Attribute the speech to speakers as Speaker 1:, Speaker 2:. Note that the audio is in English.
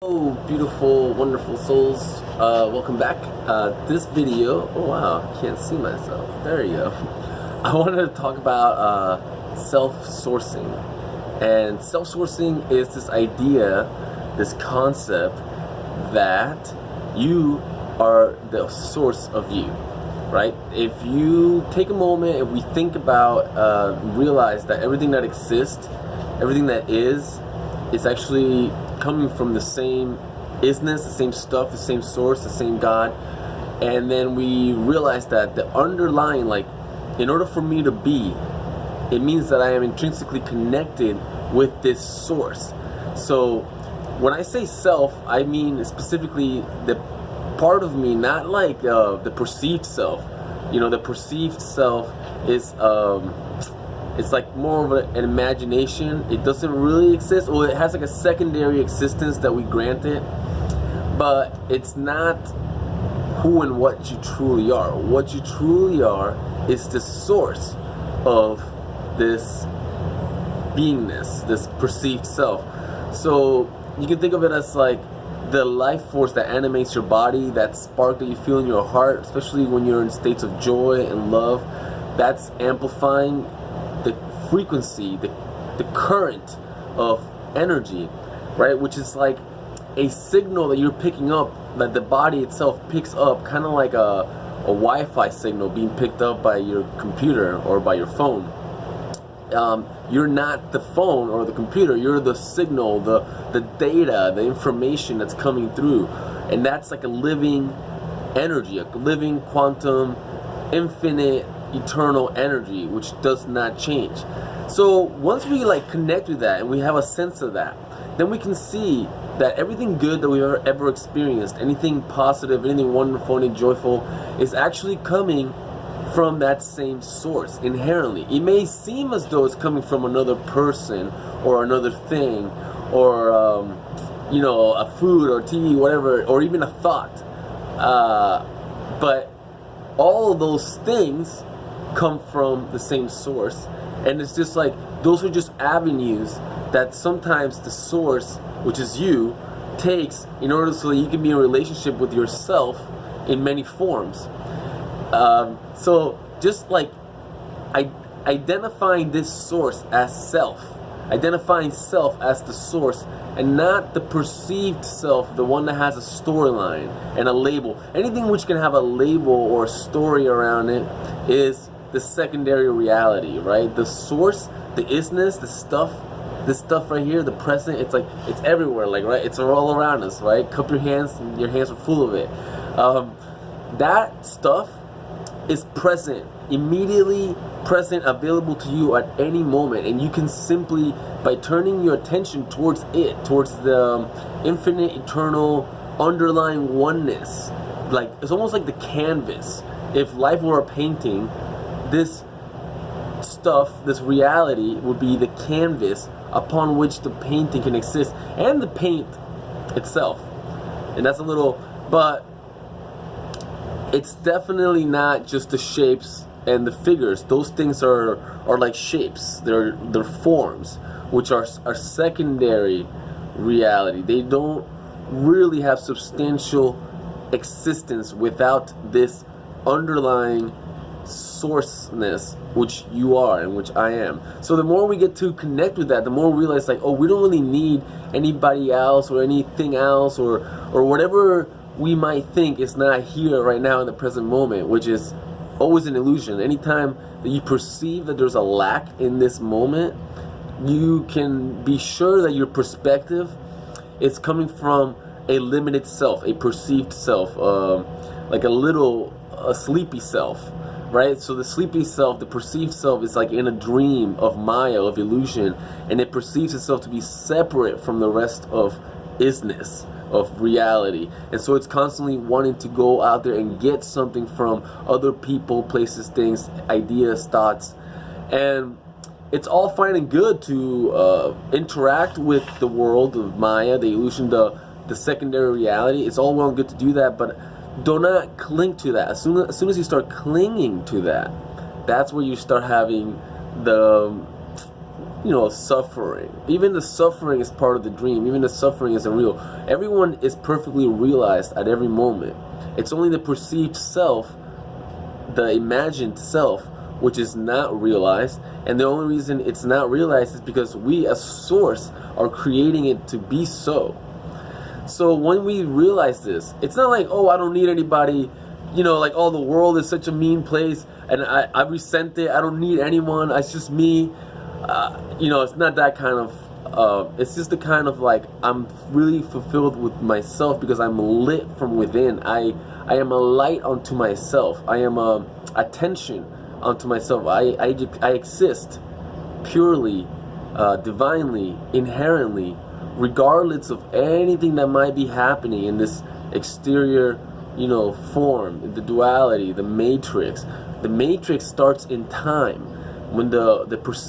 Speaker 1: Hello, beautiful, wonderful souls. Welcome back. This video, oh wow, I can't see myself. There you go. I wanted to talk about self-sourcing. And self-sourcing is this idea, this concept that you are the source of you, right? If you take a moment, if we think about, realize that everything that exists, everything that is actually coming from the same isness, the same stuff, the same source, the same God. And then we realize that the underlying, like, in order for me to be, it means that I am intrinsically connected with this source. So when I say self, I mean specifically the part of me, not like the perceived self. You know, the perceived self is it's like more of an imagination. It doesn't really exist, or it has like a secondary existence that we grant it, but it's not who and what you truly are. What you truly are is the source of this beingness, this perceived self. So you can think of it as like the life force that animates your body, that spark that you feel in your heart, especially when you're in states of joy and love. That's amplifying the frequency, the current of energy, right? Which is like a signal that you're picking up, that the body itself picks up, kind of like a Wi-Fi signal being picked up by your computer or by your phone. You're not the phone or the computer, you're the signal, the data, the information that's coming through. And that's like a living energy, a living quantum, infinite, eternal energy, which does not change. So once we like connect with that and we have a sense of that, then we can see that everything good that we've ever experienced, anything positive, anything wonderful, anything joyful, is actually coming from that same source inherently. It may seem as though it's coming from another person or another thing, or you know, a food or TV, whatever, or even a thought, but all of those things come from the same source. And it's just like those are just avenues that sometimes the source, which is you, takes in order so that you can be in a relationship with yourself in many forms. So just like identifying this source as self, identifying self as the source and not the perceived self, the one that has a storyline and a label. Anything which can have a label or a story around it is the secondary reality, right? The source, the isness, the stuff, this stuff right here, the present, it's like, it's everywhere, like, right? It's all around us, right? Cup your hands and your hands are full of it. That stuff is present, immediately present, available to you at any moment. And you can simply, by turning your attention towards it, towards the infinite, eternal, underlying oneness, like, it's almost like the canvas. If life were a painting, this stuff, this reality, would be the canvas upon which the painting can exist, and the paint itself. And that's a little, but it's definitely not just the shapes and the figures. Those things are like shapes. They're forms, which are secondary reality. They don't really have substantial existence without this underlying sourceness, which you are and which I am. So the more we get to connect with that, the more we realize, like, oh, we don't really need anybody else or anything else, or whatever we might think is not here right now in the present moment, which is always an illusion. Anytime that you perceive that there's a lack in this moment, you can be sure that your perspective is coming from a limited self, a perceived self, like a sleepy self, right? So the sleepy self, the perceived self, is like in a dream of Maya, of illusion, and it perceives itself to be separate from the rest of isness, of reality. And so it's constantly wanting to go out there and get something from other people, places, things, ideas, thoughts. And it's all fine and good to interact with the world of Maya, the illusion, the secondary reality. It's all well and good to do that, but do not cling to that. As soon as you start clinging to that, that's where you start having the suffering. Even the suffering is part of the dream. Even the suffering isn't real. Everyone is perfectly realized at every moment. It's only the perceived self, the imagined self, which is not realized. And the only reason it's not realized is because we as source are creating it to be so. So when we realize this, it's not like, oh, I don't need anybody, like, oh, the world is such a mean place and I resent it, I don't need anyone, it's just me. It's not that kind of, it's just the kind of, like, I'm really fulfilled with myself because I'm lit from within. I am a light unto myself. I am a attention unto myself. I exist purely, divinely, inherently, regardless of anything that might be happening in this exterior, form, the duality, the matrix. The matrix starts in time when the perceived